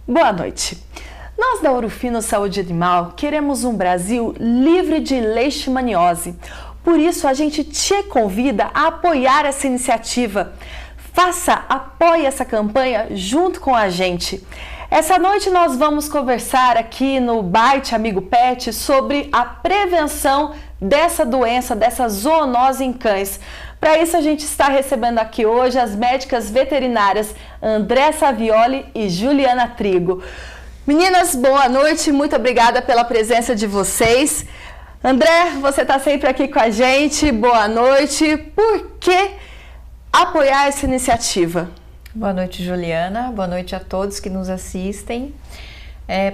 Boa noite. Nós da Ouro Fino Saúde Animal queremos um Brasil livre de leishmaniose. Por isso a gente te convida a apoiar essa iniciativa. Apoie essa campanha junto com a gente. Essa noite nós vamos conversar aqui no Bite Amigo Pet sobre a prevenção dessa doença, dessa zoonose em cães. Para isso a gente está recebendo aqui hoje as médicas veterinárias André Savioli e Juliana Trigo. Meninas, boa noite, muito obrigada pela presença de vocês. André, você está sempre aqui com a gente, boa noite. Por que apoiar essa iniciativa? Boa noite, Juliana, boa noite a todos que nos assistem.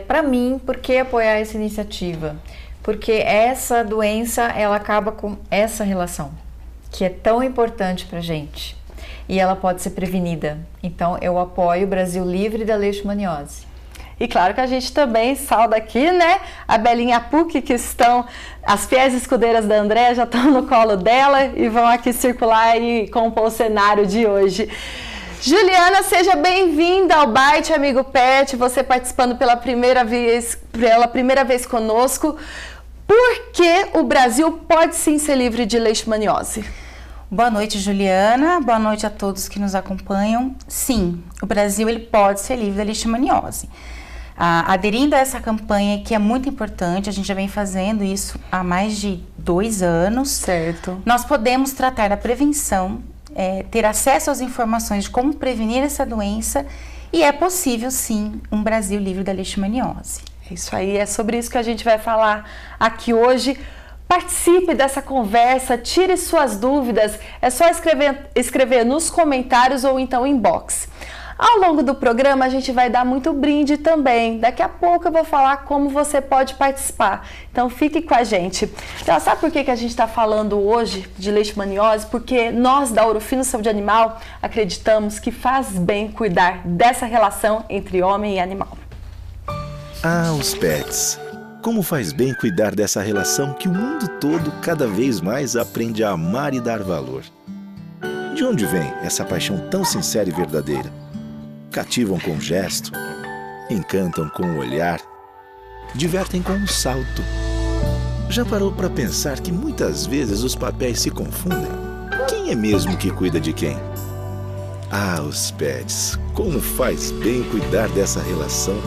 Para mim, por que apoiar essa iniciativa? Porque essa doença, ela acaba com essa relação, que é tão importante para a gente, e ela pode ser prevenida. Então, eu apoio o Brasil livre da leishmaniose. E claro que a gente também sauda aqui, né, a Belinha Puc, que estão, as fiéis escudeiras da André, já estão no colo dela e vão aqui circular e compor o cenário de hoje. Juliana, seja bem-vinda ao Bite Amigo Pet, você participando pela primeira vez conosco. Por que o Brasil pode sim ser livre de leishmaniose? Boa noite, Juliana. Boa noite a todos que nos acompanham. Sim, o Brasil ele pode ser livre da leishmaniose. Aderindo a essa campanha que é muito importante, a gente já vem fazendo isso há mais de 2 anos. Certo. Nós podemos tratar da prevenção, ter acesso às informações de como prevenir essa doença e é possível sim um Brasil livre da leishmaniose. Isso aí, é sobre isso que a gente vai falar aqui hoje. Participe dessa conversa, tire suas dúvidas, é só escrever nos comentários ou então inbox. Ao longo do programa a gente vai dar muito brinde também, daqui a pouco eu vou falar como você pode participar, então fique com a gente. Então, sabe por que a gente está falando hoje de leishmaniose? Porque nós da Ouro Fino Saúde Animal acreditamos que faz bem cuidar dessa relação entre homem e animal. Os pets. Como faz bem cuidar dessa relação que o mundo todo cada vez mais aprende a amar e dar valor. De onde vem essa paixão tão sincera e verdadeira? Cativam com o gesto, encantam com o olhar, divertem com um salto. Já parou para pensar que muitas vezes os papéis se confundem? Quem é mesmo que cuida de quem? Os pets. Como faz bem cuidar dessa relação?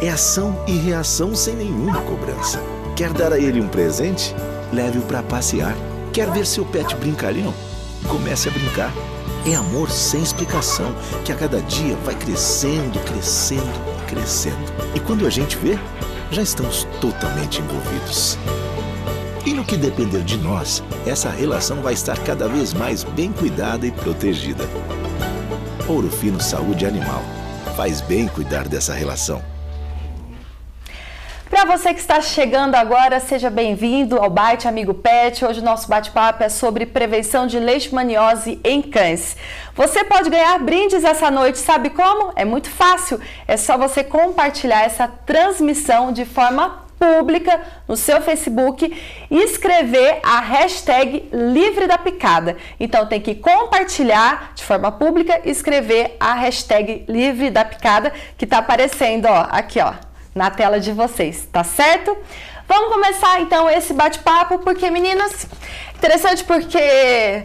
É ação e reação sem nenhuma cobrança. Quer dar a ele um presente? Leve-o para passear. Quer ver seu pet brincalhão? Comece a brincar. É amor sem explicação, que a cada dia vai crescendo, crescendo e crescendo. E quando a gente vê, já estamos totalmente envolvidos. E no que depender de nós, essa relação vai estar cada vez mais bem cuidada e protegida. Ouro Fino Saúde Animal. Faz bem cuidar dessa relação. Para você que está chegando agora, seja bem-vindo ao Bite Amigo Pet. Hoje o nosso bate-papo é sobre prevenção de leishmaniose em cães. Você pode ganhar brindes essa noite, sabe como? É muito fácil, é só você compartilhar essa transmissão de forma pública no seu Facebook e escrever a hashtag Livre da Picada. Então tem que compartilhar de forma pública e escrever a hashtag Livre da Picada que está aparecendo aqui na tela de vocês, tá certo? Vamos começar então esse bate-papo, porque meninas, interessante porque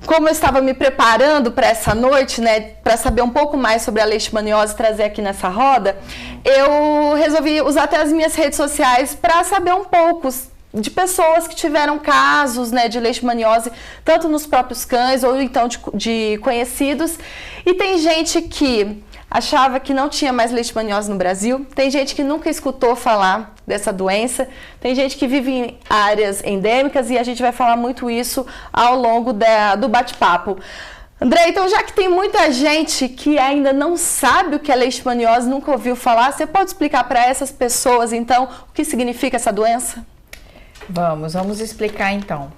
como eu estava me preparando para essa noite, né, para saber um pouco mais sobre a leishmaniose, trazer aqui nessa roda, eu resolvi usar até as minhas redes sociais para saber um pouco de pessoas que tiveram casos, né, de leishmaniose, tanto nos próprios cães ou então de conhecidos, e tem gente que achava que não tinha mais leishmaniose no Brasil, tem gente que nunca escutou falar dessa doença, tem gente que vive em áreas endêmicas e a gente vai falar muito isso ao longo do bate-papo. André, então já que tem muita gente que ainda não sabe o que é leishmaniose, nunca ouviu falar, você pode explicar para essas pessoas então o que significa essa doença? Vamos explicar então.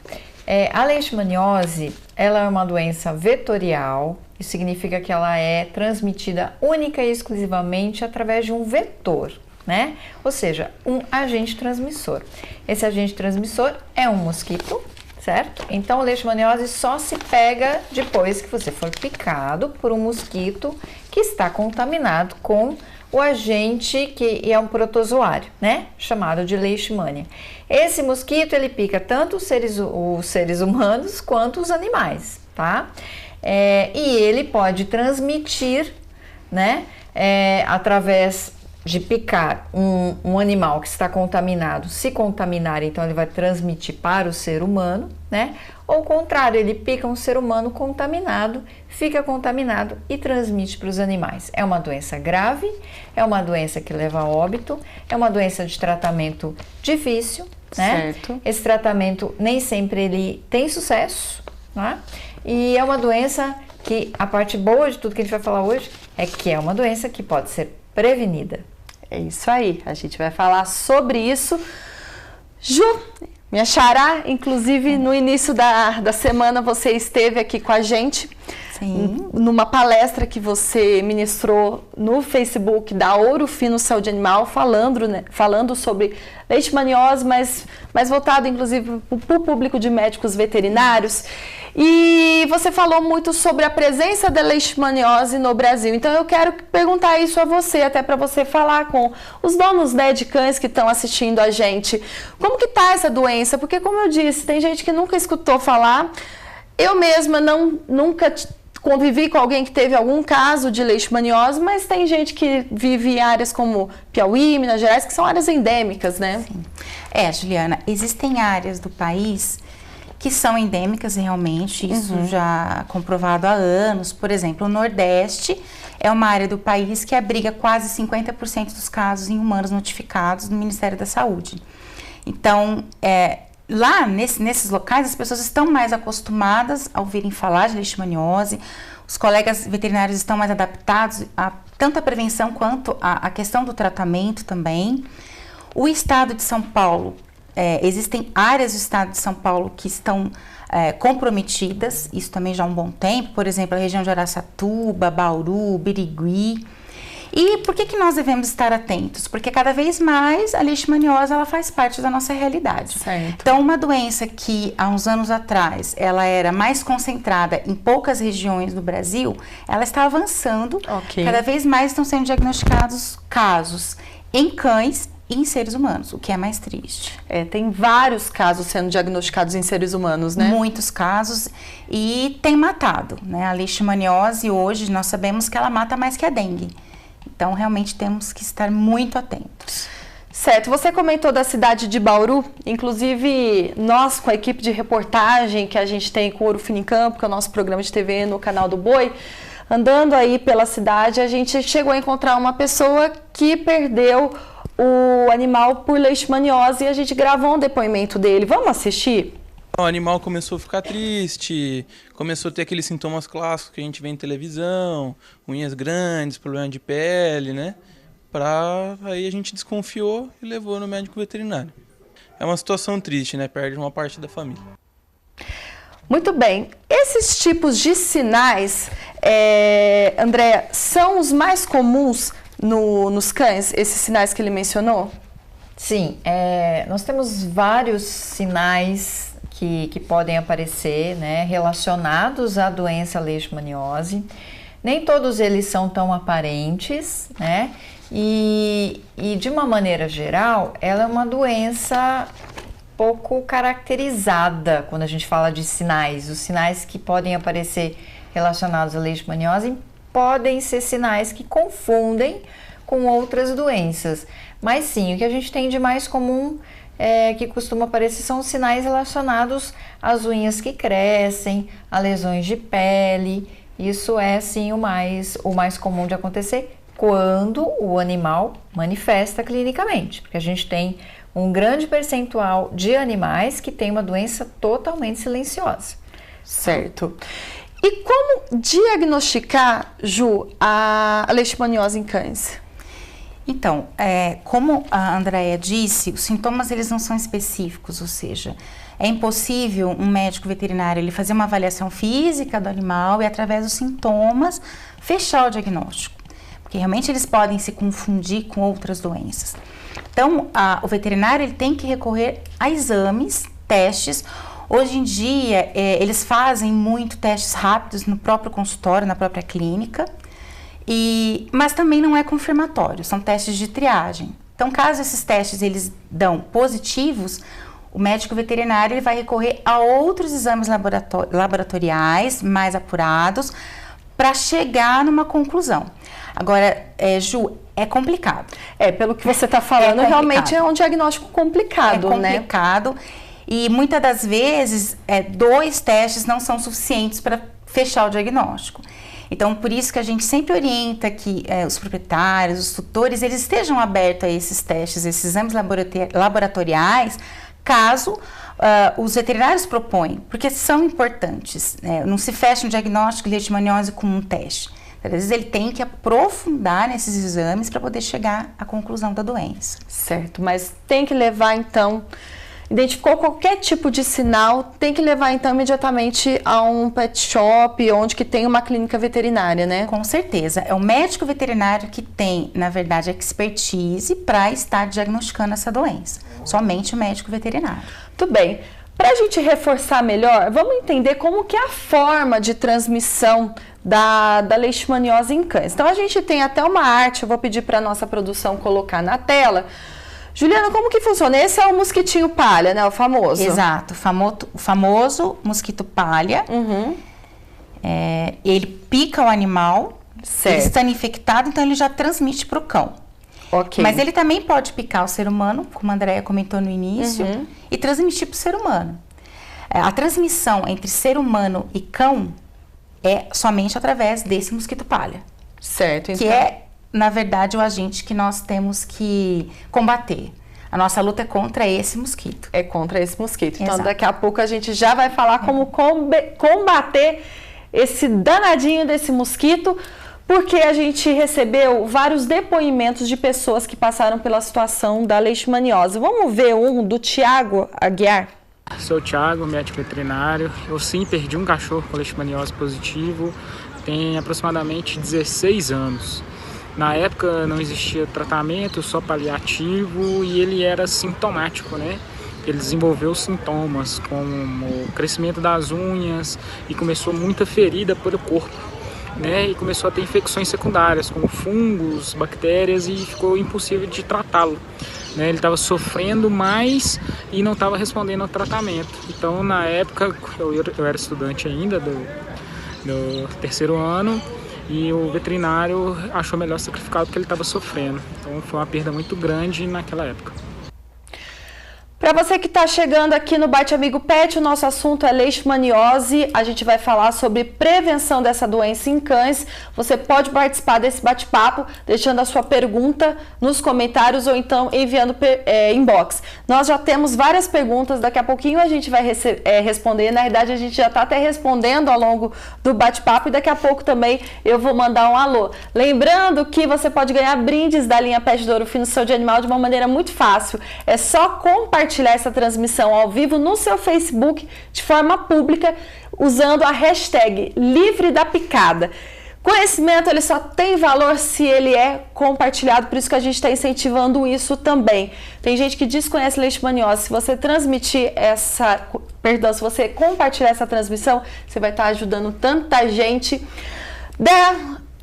A leishmaniose, ela é uma doença vetorial. Isso significa que ela é transmitida única e exclusivamente através de um vetor, né? Ou seja, um agente transmissor. Esse agente transmissor é um mosquito, certo? Então, a leishmaniose só se pega depois que você for picado por um mosquito que está contaminado com o agente que é um protozoário, né? Chamado de Leishmania. Esse mosquito, ele pica tanto os seres humanos quanto os animais, tá? E ele pode transmitir, né? Através de picar um animal que está contaminado, se contaminar, então ele vai transmitir para o ser humano, né? Ou ao contrário, ele pica um ser humano contaminado, fica contaminado e transmite para os animais. É uma doença grave, é uma doença que leva a óbito, é uma doença de tratamento difícil, né? Certo. Esse tratamento nem sempre ele tem sucesso, né? E é uma doença que, a parte boa de tudo que a gente vai falar hoje, é que é uma doença que pode ser prevenida. É isso aí, a gente vai falar sobre isso. Ju, minha xará, inclusive no início da semana você esteve aqui com a gente. Sim. Numa palestra que você ministrou no Facebook da Ouro Fino Saúde Animal, falando sobre leishmaniose, mas voltado inclusive para o público de médicos veterinários. E você falou muito sobre a presença da leishmaniose no Brasil. Então eu quero perguntar isso a você, até para você falar com os donos, né, de cães que estão assistindo a gente. Como que tá essa doença? Porque, como eu disse, tem gente que nunca escutou falar. Eu mesma nunca convivi com alguém que teve algum caso de leishmaniose, mas tem gente que vive em áreas como Piauí, Minas Gerais, que são áreas endêmicas, né? Sim. Juliana, existem áreas do país que são endêmicas realmente, isso já comprovado há anos. Por exemplo, o Nordeste é uma área do país que abriga quase 50% dos casos em humanos notificados no Ministério da Saúde. Então, lá nesses locais, as pessoas estão mais acostumadas a ouvirem falar de leishmaniose, os colegas veterinários estão mais adaptados a tanto a prevenção quanto a questão do tratamento também. O estado de São Paulo, existem áreas do estado de São Paulo que estão comprometidas, isso também já há um bom tempo, por exemplo, a região de Araçatuba, Bauru, Birigui. E por que nós devemos estar atentos? Porque cada vez mais a leishmaniose ela faz parte da nossa realidade. Certo. Então, uma doença que há uns anos atrás ela era mais concentrada em poucas regiões do Brasil, ela está avançando. Ok. Cada vez mais estão sendo diagnosticados casos em cães e em seres humanos, o que é mais triste. Tem vários casos sendo diagnosticados em seres humanos, né? Muitos casos, e tem matado, né? A leishmaniose hoje nós sabemos que ela mata mais que a dengue. Então, realmente temos que estar muito atentos. Certo, você comentou da cidade de Bauru, inclusive nós com a equipe de reportagem que a gente tem com o Ouro Fino em Campo, que é o nosso programa de TV no canal do Boi, andando aí pela cidade, a gente chegou a encontrar uma pessoa que perdeu o animal por leishmaniose e a gente gravou um depoimento dele. Vamos assistir? O animal começou a ficar triste, começou a ter aqueles sintomas clássicos que a gente vê em televisão, unhas grandes, problema de pele, né? Aí a gente desconfiou e levou no médico veterinário. É uma situação triste, né? Perde uma parte da família. Muito bem. Esses tipos de sinais, Andréa, são os mais comuns nos cães, esses sinais que ele mencionou? Sim, nós temos vários sinais que podem aparecer, né, relacionados à doença leishmaniose. Nem todos eles são tão aparentes, né? E de uma maneira geral, ela é uma doença pouco caracterizada quando a gente fala de sinais. Os sinais que podem aparecer relacionados à leishmaniose podem ser sinais que confundem com outras doenças. Mas sim, o que a gente tem de mais comum que costuma aparecer são os sinais relacionados às unhas que crescem, a lesões de pele. Isso é sim o mais comum de acontecer quando o animal manifesta clinicamente, porque a gente tem um grande percentual de animais que tem uma doença totalmente silenciosa. Certo. E como diagnosticar, Ju, a leishmaniose em cães? Então, como a Andréa disse, os sintomas eles não são específicos, ou seja, é impossível um médico veterinário ele fazer uma avaliação física do animal e através dos sintomas fechar o diagnóstico, porque realmente eles podem se confundir com outras doenças. Então, o veterinário ele tem que recorrer a exames, testes. Hoje em dia, eles fazem muito testes rápidos no próprio consultório, na própria clínica. Mas também não é confirmatório, são testes de triagem. Então, caso esses testes eles dão positivos, o médico veterinário ele vai recorrer a outros exames laboratoriais mais apurados para chegar numa conclusão. Agora, Ju, é complicado. Pelo que você está falando, realmente é um diagnóstico complicado, né? É complicado, e muitas das vezes 2 testes não são suficientes para fechar o diagnóstico. Então, por isso que a gente sempre orienta que os proprietários, os tutores, eles estejam abertos a esses testes, esses exames laboratoriais, caso os veterinários propõem, porque são importantes, né? Não se fecha um diagnóstico de leishmaniose com um teste. Às vezes ele tem que aprofundar nesses exames para poder chegar à conclusão da doença. Certo, mas tem que levar então, identificou qualquer tipo de sinal, tem que levar então imediatamente a um pet shop, onde que tem uma clínica veterinária, né? Com certeza, é o médico veterinário que tem, na verdade, expertise para estar diagnosticando essa doença. Somente o médico veterinário. Tudo bem. Para a gente reforçar melhor, vamos entender como que é a forma de transmissão da leishmaniose em cães. Então, a gente tem até uma arte, eu vou pedir para a nossa produção colocar na tela. Juliana, como que funciona? Esse é o mosquitinho palha, né? O famoso. Exato, o famoso mosquito palha. Ele pica o animal, ele estando infectado, então ele já transmite para o cão. Okay. Mas ele também pode picar o ser humano, como a Andrea comentou no início, e transmitir para o ser humano. A transmissão entre ser humano e cão é somente através desse mosquito palha. Certo, então. Que é, na verdade, o agente que nós temos que combater. A nossa luta é contra esse mosquito. É contra esse mosquito. Então, Exato. daqui a pouco a gente já vai falar como combater esse danadinho desse mosquito, porque a gente recebeu vários depoimentos de pessoas que passaram pela situação da leishmaniose. Vamos ver um do Tiago Aguiar? Sou o Thiago, médico veterinário. Eu sim perdi um cachorro com leishmaniose positivo, tem aproximadamente 16 anos. Na época não existia tratamento, só paliativo, e ele era sintomático, né? Ele desenvolveu sintomas como o crescimento das unhas e começou muita ferida pelo corpo, né? E começou a ter infecções secundárias, como fungos, bactérias, e ficou impossível de tratá-lo. Ele estava sofrendo mais e não estava respondendo ao tratamento. Então, na época, eu era estudante ainda do 3º ano, e o veterinário achou melhor sacrificá-lo porque ele estava sofrendo. Então, foi uma perda muito grande naquela época. Para você que está chegando aqui no Bate Amigo Pet, o nosso assunto é leishmaniose. A gente vai falar sobre prevenção dessa doença em cães. Você pode participar desse bate-papo deixando a sua pergunta nos comentários ou então enviando inbox. Nós já temos várias perguntas, daqui a pouquinho a gente vai responder. Na verdade, a gente já está até respondendo ao longo do bate-papo e daqui a pouco também eu vou mandar um alô. Lembrando que você pode ganhar brindes da linha Pet Douro Fino Saúde de Animal de uma maneira muito fácil. É só compartilhar essa transmissão ao vivo no seu Facebook de forma pública usando a hashtag Livre da Picada. Conhecimento ele só tem valor se ele é compartilhado, por isso que a gente está incentivando isso também. Tem gente que desconhece leishmaniose. Se você se você compartilhar essa transmissão, você vai estar ajudando tanta gente.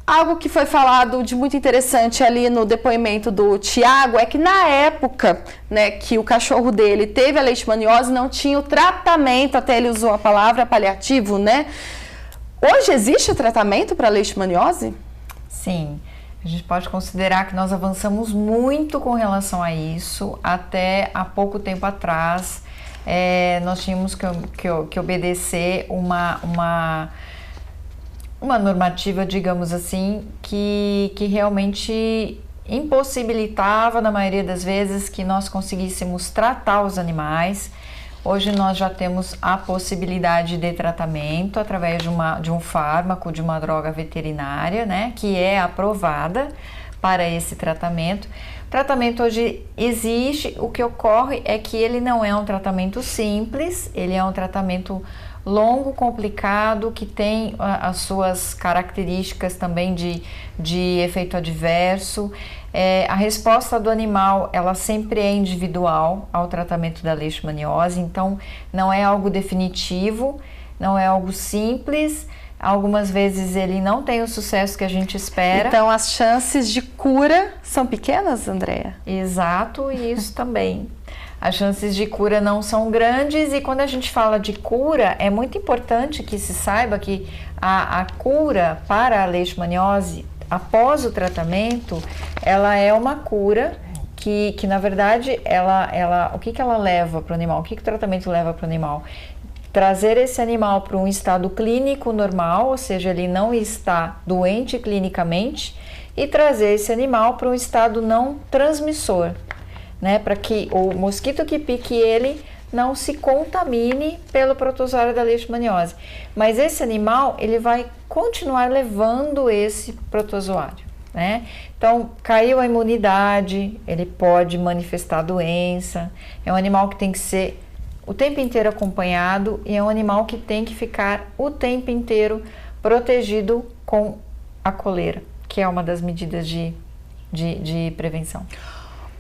Algo que foi falado de muito interessante ali no depoimento do Tiago é que na época, né, que o cachorro dele teve a leishmaniose, não tinha o tratamento, até ele usou a palavra paliativo, né? Hoje existe tratamento para leishmaniose? Sim, a gente pode considerar que nós avançamos muito com relação a isso. Até há pouco tempo atrás, nós tínhamos que obedecer uma normativa, digamos assim, que realmente impossibilitava, na maioria das vezes, que nós conseguíssemos tratar os animais. Hoje nós já temos a possibilidade de tratamento através de um fármaco, de uma droga veterinária, né, que é aprovada para esse tratamento. O tratamento hoje existe, o que ocorre é que ele não é um tratamento simples, ele é um tratamento longo, complicado, que tem as suas características também de efeito adverso. A resposta do animal, ela sempre é individual ao tratamento da leishmaniose, então não é algo definitivo, não é algo simples, Algumas vezes ele não tem o sucesso que a gente espera. Então as chances de cura são pequenas, Andréia? Exato, e isso também. As chances de cura não são grandes, e quando a gente fala de cura, é muito importante que se saiba que a cura para a leishmaniose, após o tratamento, ela é uma cura que na verdade, o que ela leva para o animal? O que o tratamento leva para o animal? Trazer esse animal para um estado clínico normal, ou seja, ele não está doente clinicamente, e trazer esse animal para um estado não transmissor, né? Para que o mosquito que pique ele não se contamine pelo protozoário da leishmaniose. Mas esse animal, ele vai continuar levando esse protozoário, né? Então, caiu a imunidade, ele pode manifestar doença. É um animal que tem que ser o tempo inteiro acompanhado, e é um animal que tem que ficar o tempo inteiro protegido com a coleira, que é uma das medidas de prevenção.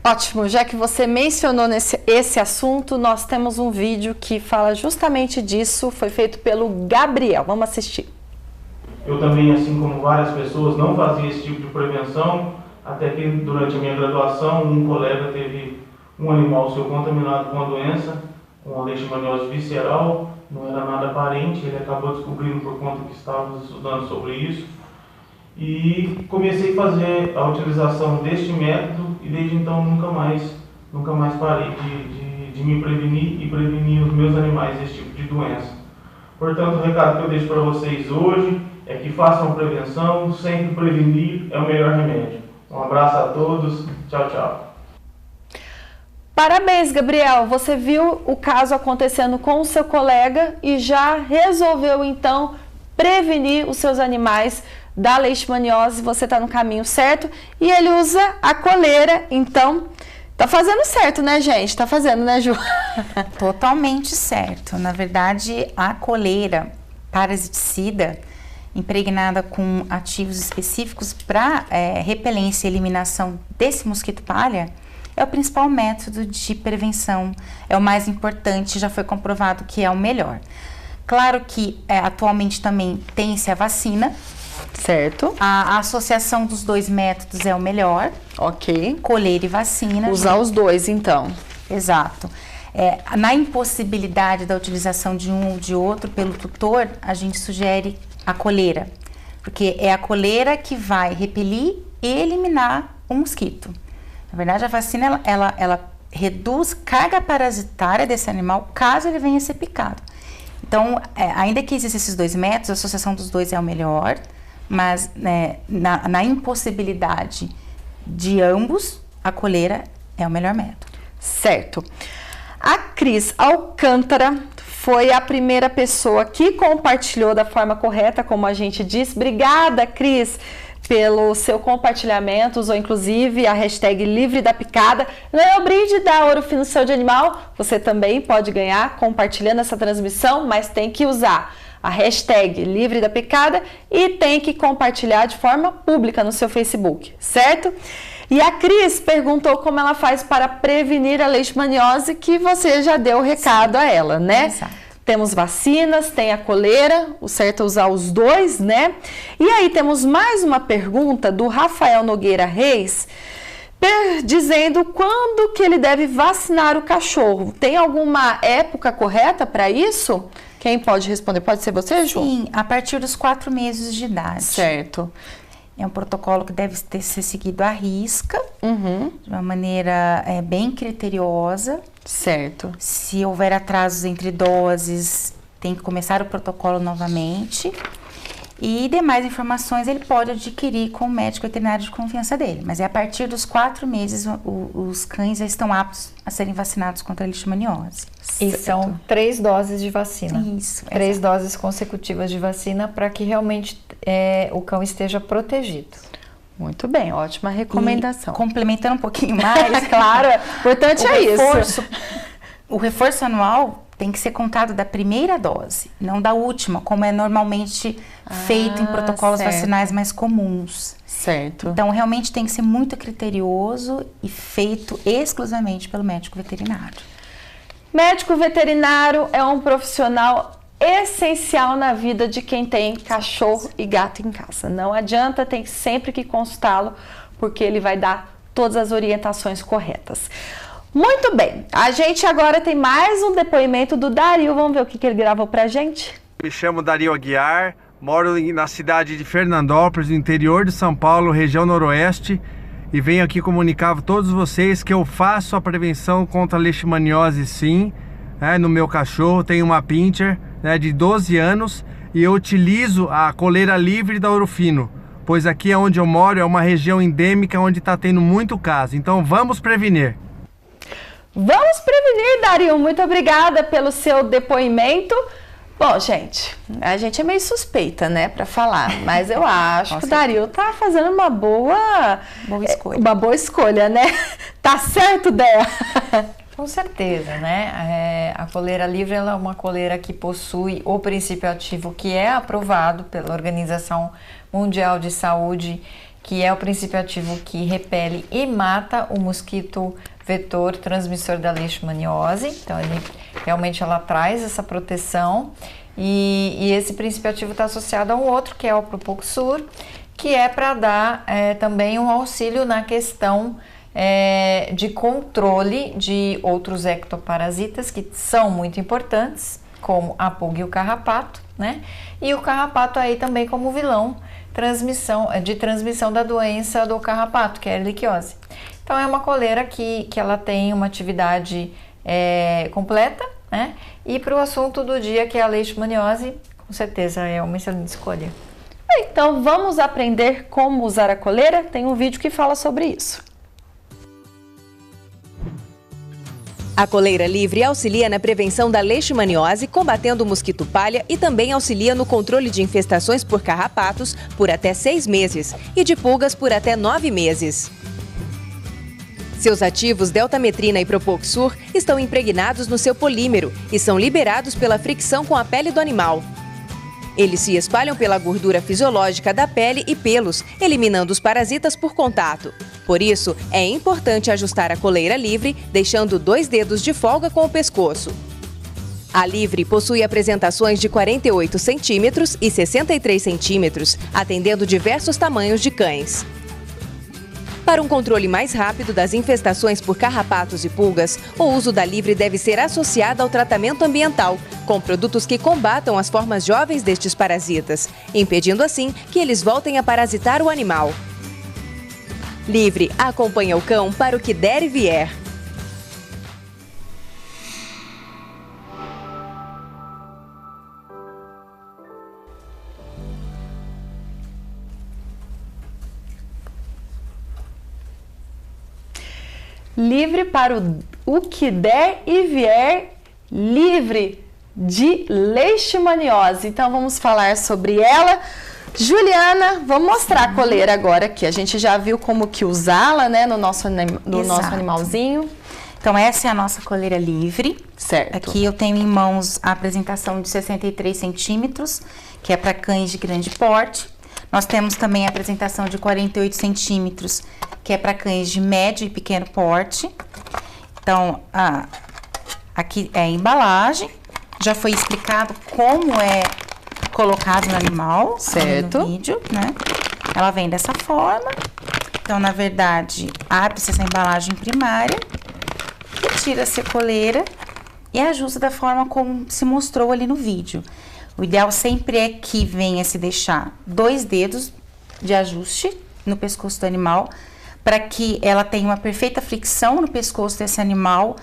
Ótimo, já que você mencionou esse assunto, nós temos um vídeo que fala justamente disso, foi feito pelo Gabriel. Vamos assistir. Eu também, assim como várias pessoas, não fazia esse tipo de prevenção, até que durante a minha graduação um colega teve um animal seu contaminado com a doença, com a leishmaniose visceral, não era nada aparente, ele acabou descobrindo por conta que estávamos estudando sobre isso. E comecei a fazer a utilização deste método, e desde então nunca mais parei de me prevenir e prevenir os meus animais desse tipo de doença. Portanto, o recado que eu deixo para vocês hoje é que façam prevenção, sempre prevenir é o melhor remédio. Um abraço a todos, tchau, tchau. Parabéns, Gabriel, você viu o caso acontecendo com o seu colega e já resolveu então prevenir os seus animais da leishmaniose. Você está no caminho certo, e ele usa a coleira, então tá fazendo certo, né, gente? Tá fazendo, né, Ju? Totalmente certo. Na verdade, a coleira parasiticida impregnada com ativos específicos para repelência e eliminação desse mosquito palha é o principal método de prevenção, é o mais importante, já foi comprovado que é o melhor. Claro que atualmente também tem-se a vacina. Certo. A associação dos dois métodos é o melhor. Ok. Coleira e vacina. Usar os dois, então. Exato. Na impossibilidade da utilização de um ou de outro pelo tutor, a gente sugere a coleira, porque é a coleira que vai repelir e eliminar o mosquito. Na verdade, a vacina, ela reduz carga parasitária desse animal, caso ele venha a ser picado. Então, ainda que existam esses dois métodos, a associação dos dois é o melhor, mas na impossibilidade de ambos, a coleira é o melhor método. Certo. A Cris Alcântara foi a primeira pessoa que compartilhou da forma correta, como a gente disse. Obrigada, Cris, pelo seu compartilhamento. Usou inclusive a hashtag Livre da Picada. Ganhou o brinde da Ouro Fino Céu de Animal. Você também pode ganhar compartilhando essa transmissão, mas tem que usar a hashtag Livre da Picada e tem que compartilhar de forma pública no seu Facebook, certo? E a Cris perguntou como ela faz para prevenir a leishmaniose, que você já deu o recado a ela, né? Exato. Temos vacinas, tem a coleira, o certo é usar os dois, né? E aí temos mais uma pergunta do Rafael Nogueira Reis, dizendo quando que ele deve vacinar o cachorro. Tem alguma época correta para isso? Quem pode responder? Pode ser você, Ju? Sim, a partir dos 4 meses de idade. Certo. É um protocolo que deve ser seguido à risca, de uma maneira bem criteriosa. Certo. Se houver atrasos entre doses, tem que começar o protocolo novamente. E demais informações ele pode adquirir com o médico veterinário de confiança dele. Mas é a partir dos 4 meses os cães já estão aptos a serem vacinados contra a leishmaniose. E são 3 doses de vacina. Isso. 3 doses consecutivas de vacina para que realmente o cão esteja protegido. Muito bem, ótima recomendação. E, complementando um pouquinho mais, claro, importante é isso. O reforço anual tem que ser contado da primeira dose, não da última, como é normalmente feito em protocolos vacinais mais comuns. Certo. Então, realmente tem que ser muito criterioso e feito exclusivamente pelo médico veterinário. Médico veterinário é um profissional essencial na vida de quem tem cachorro e gato em casa. Não adianta, tem sempre que consultá-lo, porque ele vai dar todas as orientações corretas. Muito bem, a gente agora tem mais um depoimento do Dario. Vamos ver o que ele gravou pra gente? Me chamo Dario Aguiar, moro na cidade de Fernandópolis, no interior de São Paulo, região noroeste, e venho aqui comunicar a todos vocês que eu faço a prevenção contra a leishmaniose sim, no meu cachorro. Tenho uma pincher de 12 anos e eu utilizo a coleira livre da Ouro Fino, pois aqui onde eu moro é uma região endêmica onde está tendo muito caso, então vamos prevenir. Vamos prevenir, Dario. Muito obrigada pelo seu depoimento. Bom, gente, a gente é meio suspeita, né, para falar, mas eu acho que o Dario tá fazendo uma boa escolha. Uma boa escolha, né? Tá certo, Déa? Com certeza, né? A coleira livre ela é uma coleira que possui o princípio ativo que é aprovado pela Organização Mundial de Saúde, que é o princípio ativo que repele e mata o mosquito vetor transmissor da leishmaniose. Então, realmente ela traz essa proteção e esse princípio ativo está associado a um outro, que é o Propoxur, que é para dar também um auxílio na questão de controle de outros ectoparasitas que são muito importantes, como a pulga e o carrapato, né? E o carrapato aí também como vilão de transmissão da doença do carrapato, que é a erliquiose. Então é uma coleira que ela tem uma atividade completa, né? E para o assunto do dia, que é a leishmaniose, com certeza é uma excelente escolha. Então vamos aprender como usar a coleira? Tem um vídeo que fala sobre isso. A coleira livre auxilia na prevenção da leishmaniose, combatendo o mosquito palha e também auxilia no controle de infestações por carrapatos por até 6 meses e de pulgas por até 9 meses. Seus ativos deltametrina e Propoxur estão impregnados no seu polímero e são liberados pela fricção com a pele do animal. Eles se espalham pela gordura fisiológica da pele e pelos, eliminando os parasitas por contato. Por isso, é importante ajustar a coleira livre, deixando 2 dedos de folga com o pescoço. A livre possui apresentações de 48 centímetros e 63 centímetros, atendendo diversos tamanhos de cães. Para um controle mais rápido das infestações por carrapatos e pulgas, o uso da livre deve ser associado ao tratamento ambiental, com produtos que combatam as formas jovens destes parasitas, impedindo assim que eles voltem a parasitar o animal. Livre acompanha o cão para o que der e vier. Livre para o que der e vier, livre de leishmaniose. Então vamos falar sobre ela. Juliana, vamos mostrar a coleira agora aqui. A gente já viu como que usá-la, né, no nosso animalzinho. Então essa é a nossa coleira livre. Certo. Aqui eu tenho em mãos a apresentação de 63 centímetros, que é para cães de grande porte. Nós temos também a apresentação de 48 centímetros, que é para cães de médio e pequeno porte. Então, aqui é a embalagem. Já foi explicado como é colocado no animal, certo, no vídeo, né? Ela vem dessa forma. Então, na verdade, abre-se essa embalagem primária, retira-se a coleira e ajusta da forma como se mostrou ali no vídeo. O ideal sempre é que venha se deixar 2 dedos de ajuste no pescoço do animal, para que ela tenha uma perfeita fricção no pescoço desse animal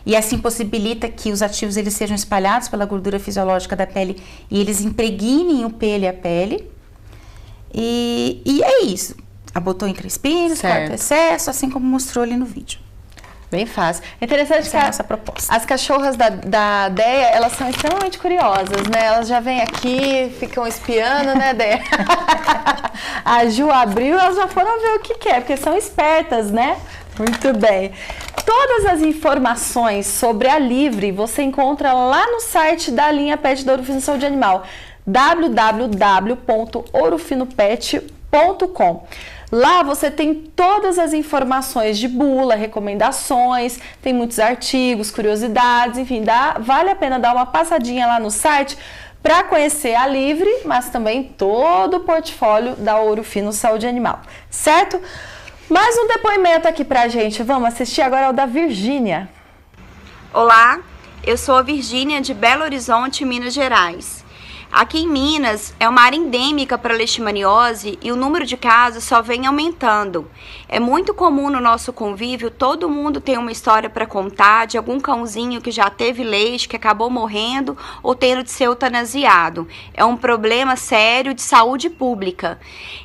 e assim possibilita que os ativos eles sejam espalhados pela gordura fisiológica da pele e eles impregnem o pelo e a pele. E é isso. Abotou em 3 pinos, corta o excesso, assim como mostrou ali no vídeo. Bem fácil. É interessante que essa proposta. As cachorras da Déia, elas são extremamente curiosas, né? Elas já vêm aqui, ficam espiando, né, Déia? A Ju abriu, elas já foram ver o que é, porque são espertas, né? Muito bem. Todas as informações sobre a Livre você encontra lá no site da linha Pet da Ouro Fino Saúde Animal, www.ourofinopet.com. Lá você tem todas as informações de bula, recomendações, tem muitos artigos, curiosidades, enfim, vale a pena dar uma passadinha lá no site para conhecer a Livre, mas também todo o portfólio da Ouro Fino Saúde Animal, certo? Mais um depoimento aqui pra gente, vamos assistir agora ao da Virgínia. Olá, eu sou a Virgínia de Belo Horizonte, Minas Gerais. Aqui em Minas é uma área endêmica para leishmaniose e o número de casos só vem aumentando. É muito comum no nosso convívio, todo mundo tem uma história para contar de algum cãozinho que já teve leite, que acabou morrendo ou tendo de ser eutanasiado. É um problema sério de saúde pública.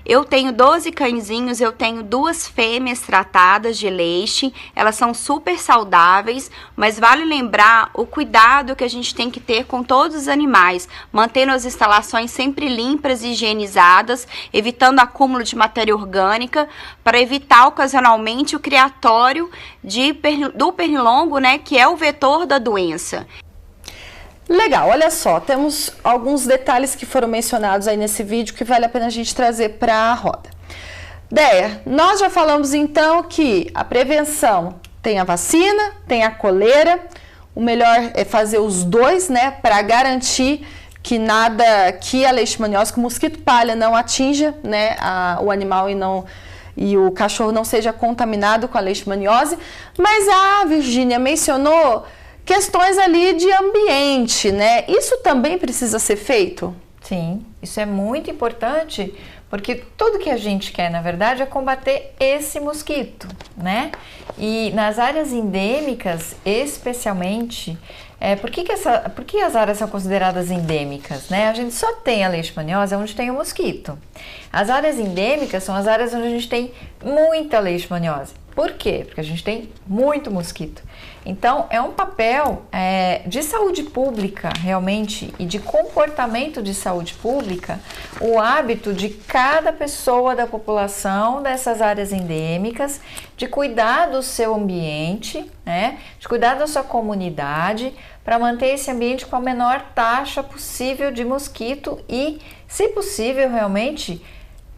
Eu tenho 12 cãezinhos, eu tenho 2 fêmeas tratadas de leite, elas são super saudáveis, mas vale lembrar o cuidado que a gente tem que ter com todos os animais, mantendo as instalações sempre limpas e higienizadas, evitando acúmulo de matéria orgânica, para evitar ocasionalmente o criatório do pernilongo, né, que é o vetor da doença. Legal, olha só, temos alguns detalhes que foram mencionados aí nesse vídeo que vale a pena a gente trazer para a roda. Deia, nós já falamos então que a prevenção tem a vacina, tem a coleira, o melhor é fazer os dois, né, para garantir que a leishmaniose, que o mosquito palha não atinja, né, o animal e o cachorro não seja contaminado com a leishmaniose. Mas a Virgínia mencionou questões ali de ambiente, né? Isso também precisa ser feito? Sim, isso é muito importante, porque tudo que a gente quer, na verdade, é combater esse mosquito, né? E nas áreas endêmicas, especialmente, por que as áreas são consideradas endêmicas, né? A gente só tem a leishmaniose onde tem o mosquito. As áreas endêmicas são as áreas onde a gente tem muita leishmaniose. Por quê? Porque a gente tem muito mosquito. Então, é um papel de saúde pública, realmente, e de comportamento de saúde pública, o hábito de cada pessoa da população dessas áreas endêmicas, de cuidar do seu ambiente, né? De cuidar da sua comunidade, para manter esse ambiente com a menor taxa possível de mosquito e, se possível, realmente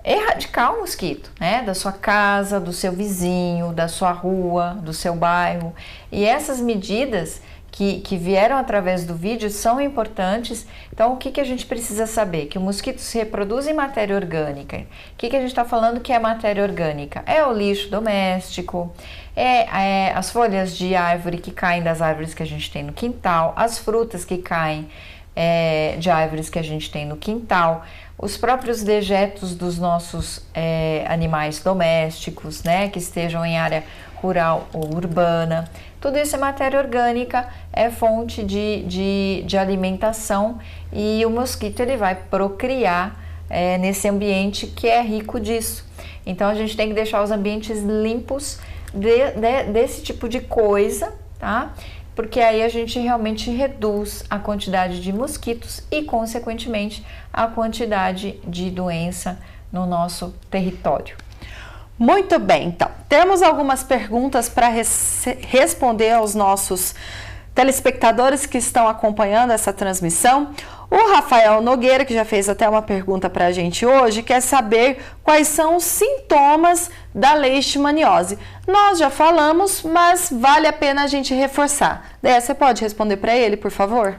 erradicar o mosquito, né? Da sua casa, do seu vizinho, da sua rua, do seu bairro. E essas medidas que vieram através do vídeo são importantes. Então, o que a gente precisa saber? Que o mosquito se reproduz em matéria orgânica. O que a gente está falando que é matéria orgânica? É o lixo doméstico, as folhas de árvore que caem das árvores que a gente tem no quintal, as frutas que caem de árvores que a gente tem no quintal, os próprios dejetos dos nossos animais domésticos, né, que estejam em área rural ou urbana. Tudo isso é matéria orgânica, é fonte de alimentação, e o mosquito ele vai procriar nesse ambiente que é rico disso. Então a gente tem que deixar os ambientes limpos desse tipo de coisa, tá? Porque aí a gente realmente reduz a quantidade de mosquitos e, consequentemente, a quantidade de doença no nosso território. Muito bem, então, temos algumas perguntas para responder aos nossos telespectadores que estão acompanhando essa transmissão. O Rafael Nogueira, que já fez até uma pergunta para a gente hoje, quer saber quais são os sintomas da leishmaniose. Nós já falamos, mas vale a pena a gente reforçar. Deia, você pode responder para ele, por favor?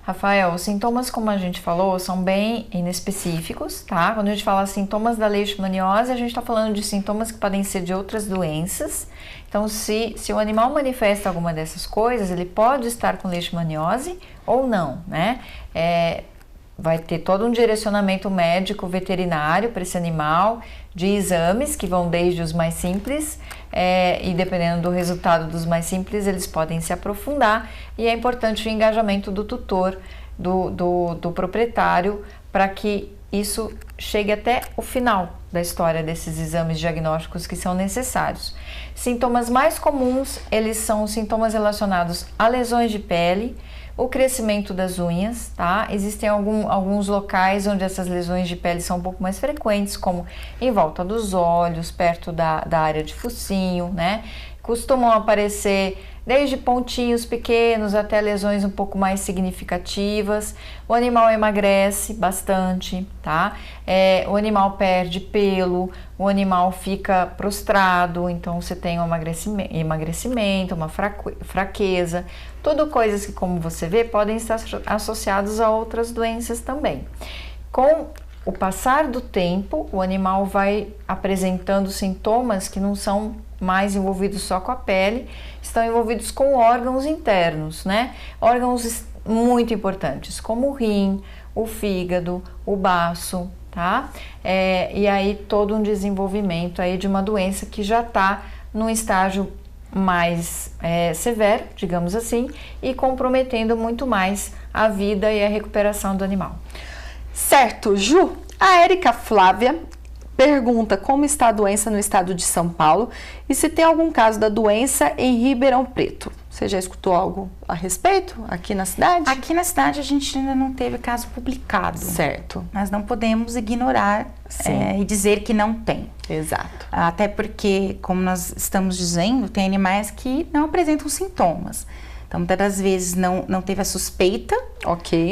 Rafael, os sintomas, como a gente falou, são bem inespecíficos, tá? Quando a gente fala sintomas da leishmaniose, a gente está falando de sintomas que podem ser de outras doenças. Então, se o animal manifesta alguma dessas coisas, ele pode estar com leishmaniose ou não, né? Vai ter todo um direcionamento médico veterinário para esse animal, de exames que vão desde os mais simples, e dependendo do resultado dos mais simples, eles podem se aprofundar, e é importante o engajamento do tutor, do proprietário, para que isso chegue até o final da história desses exames diagnósticos que são necessários. Sintomas mais comuns, eles são sintomas relacionados a lesões de pele, o crescimento das unhas, tá? Existem alguns locais onde essas lesões de pele são um pouco mais frequentes, como em volta dos olhos, perto da área de focinho, né? costumam aparecer desde pontinhos pequenos até lesões um pouco mais significativas. O animal emagrece bastante, tá? O animal perde pelo, o animal fica prostrado, então você tem um emagrecimento, uma fraqueza, tudo coisas que, como você vê, podem estar associadas a outras doenças também. Com o passar do tempo, o animal vai apresentando sintomas que não são mais envolvidos só com a pele, estão envolvidos com órgãos internos, né? Órgãos muito importantes, como o rim, o fígado, o baço, tá? E aí todo um desenvolvimento aí de uma doença que já está num estágio mais severo, digamos assim, e comprometendo muito mais a vida e a recuperação do animal. Certo, Ju. A Érica Flávia pergunta como está a doença no estado de São Paulo e se tem algum caso da doença em Ribeirão Preto. Você já escutou algo a respeito aqui na cidade? Aqui na cidade a gente ainda não teve caso publicado. Certo. Mas não podemos ignorar e dizer que não tem. Exato. Até porque, como nós estamos dizendo, tem animais que não apresentam sintomas. Então, muitas das vezes não teve a suspeita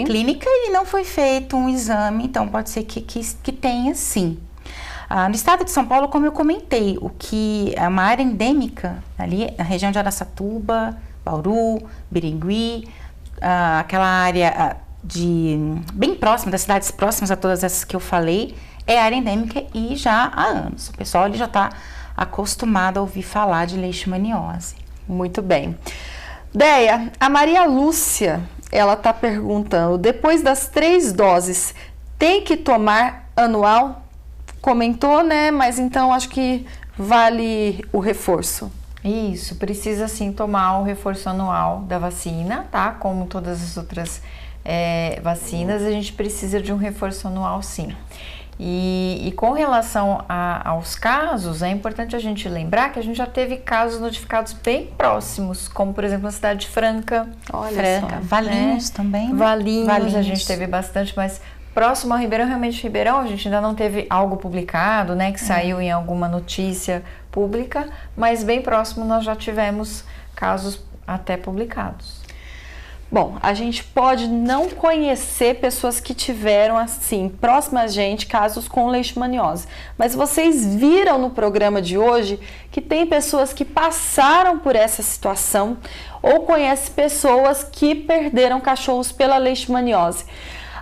clínica e não foi feito um exame, então pode ser que tenha sim. No estado de São Paulo, como eu comentei, o que é uma área endêmica ali na região de Araçatuba, Bauru, Birigui, aquela área bem próxima, das cidades próximas a todas essas que eu falei, é área endêmica e já há anos. O pessoal ele já está acostumado a ouvir falar de leishmaniose. Muito bem. Deia, a Maria Lúcia, ela está perguntando, depois das 3 doses, tem que tomar anual? Comentou, né? Mas então acho que vale o reforço. Isso, precisa sim tomar o reforço anual da vacina, tá? Como todas as outras vacinas, a gente precisa de um reforço anual sim. E com relação aos casos, é importante a gente lembrar que a gente já teve casos notificados bem próximos, como por exemplo na cidade de Franca. Olha só. Valinhos também, né? Valinhos a gente teve bastante, mas próximo ao Ribeirão, realmente Ribeirão, a gente ainda não teve algo publicado, né, que saiu em alguma notícia pública, mas bem próximo nós já tivemos casos até publicados. Bom, a gente pode não conhecer pessoas que tiveram, assim, próxima a gente, casos com leishmaniose. Mas vocês viram no programa de hoje que tem pessoas que passaram por essa situação ou conhecem pessoas que perderam cachorros pela leishmaniose.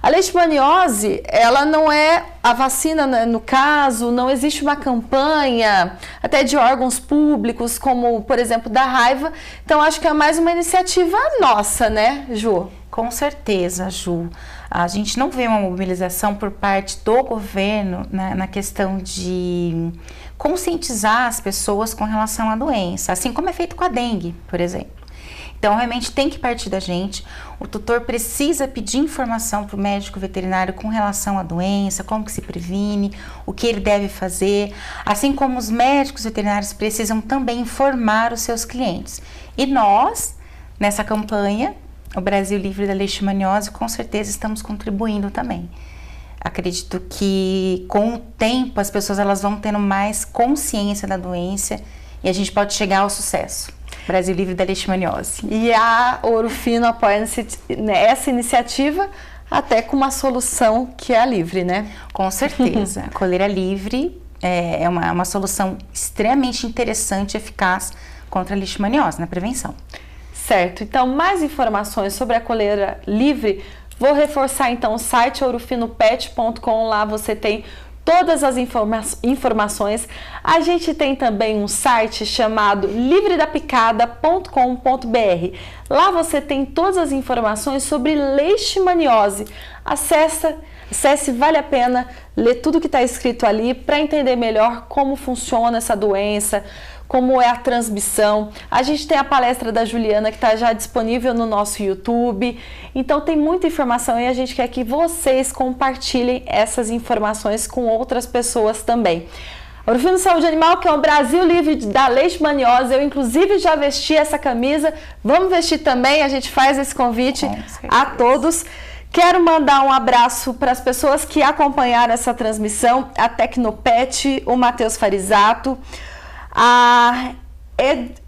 A leishmaniose, ela não é a vacina, né, no caso, não existe uma campanha até de órgãos públicos, como, por exemplo, da raiva. Então, acho que é mais uma iniciativa nossa, né, Ju? Com certeza, Ju. A gente não vê uma mobilização por parte do governo, né, na questão de conscientizar as pessoas com relação à doença, assim como é feito com a dengue, por exemplo. Então, realmente tem que partir da gente. O tutor precisa pedir informação para o médico veterinário com relação à doença, como que se previne, o que ele deve fazer, assim como os médicos veterinários precisam também informar os seus clientes. E nós, nessa campanha, o Brasil Livre da Leishmaniose, com certeza estamos contribuindo também. Acredito que com o tempo as pessoas elas vão tendo mais consciência da doença e a gente pode chegar ao sucesso. Brasil Livre da Leishmaniose. E a Ouro Fino apoia essa iniciativa até com uma solução que é a Livre, né? Com certeza. A coleira Livre é uma solução extremamente interessante e eficaz contra a leishmaniose na prevenção. Certo. Então, mais informações sobre a coleira Livre, vou reforçar então o site ourofinopet.com. Lá você tem todas as informações. A gente tem também um site chamado livredapicada.com.br. Lá você tem todas as informações sobre leishmaniose. Acesse, vale a pena ler tudo que está escrito ali para entender melhor como funciona essa doença, como é a transmissão. A gente tem a palestra da Juliana que está já disponível no nosso YouTube. Então tem muita informação e a gente quer que vocês compartilhem essas informações com outras pessoas também. Ouro Fino Saúde Animal, que é o Brasil Livre da Leishmaniose. Eu inclusive já vesti essa camisa. Vamos vestir também, a gente faz esse convite a todos. Quero mandar um abraço para as pessoas que acompanharam essa transmissão, a Tecnopet, o Matheus Farizato, a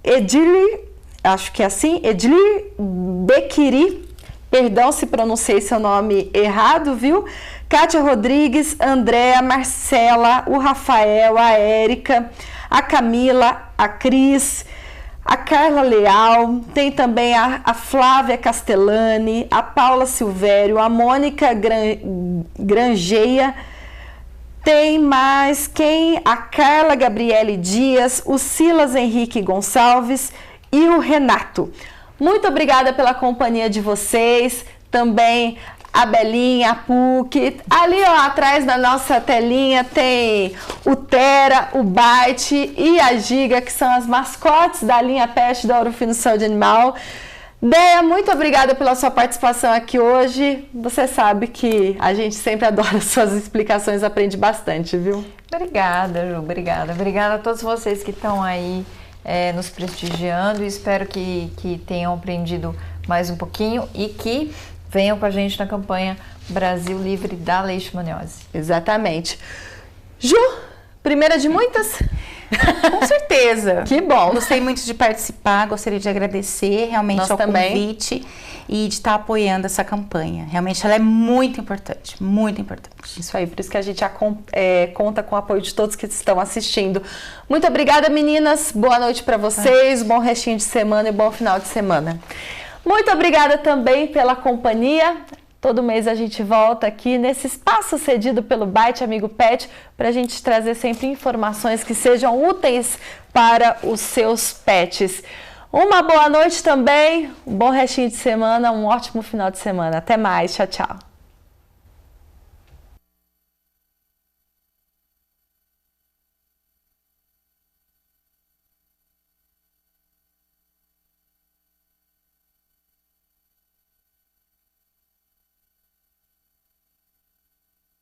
Edili, acho que é assim, Edili Bequiri, perdão se pronunciei seu nome errado, viu? Kátia Rodrigues, Andréa, Marcela, o Rafael, a Érica, a Camila, a Cris, a Carla Leal, tem também a Flávia Castellani, a Paula Silvério, a Mônica Grangeia, tem mais quem? A Carla Gabriele Dias, o Silas Henrique Gonçalves e o Renato. Muito obrigada pela companhia de vocês, também a Belinha, a PUC. Ali ó, atrás da nossa telinha tem o Tera, o Byte e a Giga, que são as mascotes da linha Pet da Ouro Fino Saúde Animal. Deia, muito obrigada pela sua participação aqui hoje. Você sabe que a gente sempre adora suas explicações, aprende bastante, viu? Obrigada, Ju, obrigada. Obrigada a todos vocês que estão aí nos prestigiando. Espero que tenham aprendido mais um pouquinho e que venham com a gente na campanha Brasil Livre da Leishmaniose. Exatamente. Ju, primeira de muitas? Com certeza. Que bom. Gostei muito de participar, gostaria de agradecer realmente ao convite e de estar apoiando essa campanha. Realmente ela é muito importante, muito importante. Isso aí, por isso que a gente conta com o apoio de todos que estão assistindo. Muito obrigada, meninas. Boa noite para vocês, bom restinho de semana e bom final de semana. Muito obrigada também pela companhia. Todo mês a gente volta aqui nesse espaço cedido pelo Byte Amigo Pet para a gente trazer sempre informações que sejam úteis para os seus pets. Uma boa noite também, um bom restinho de semana, um ótimo final de semana. Até mais, tchau, tchau.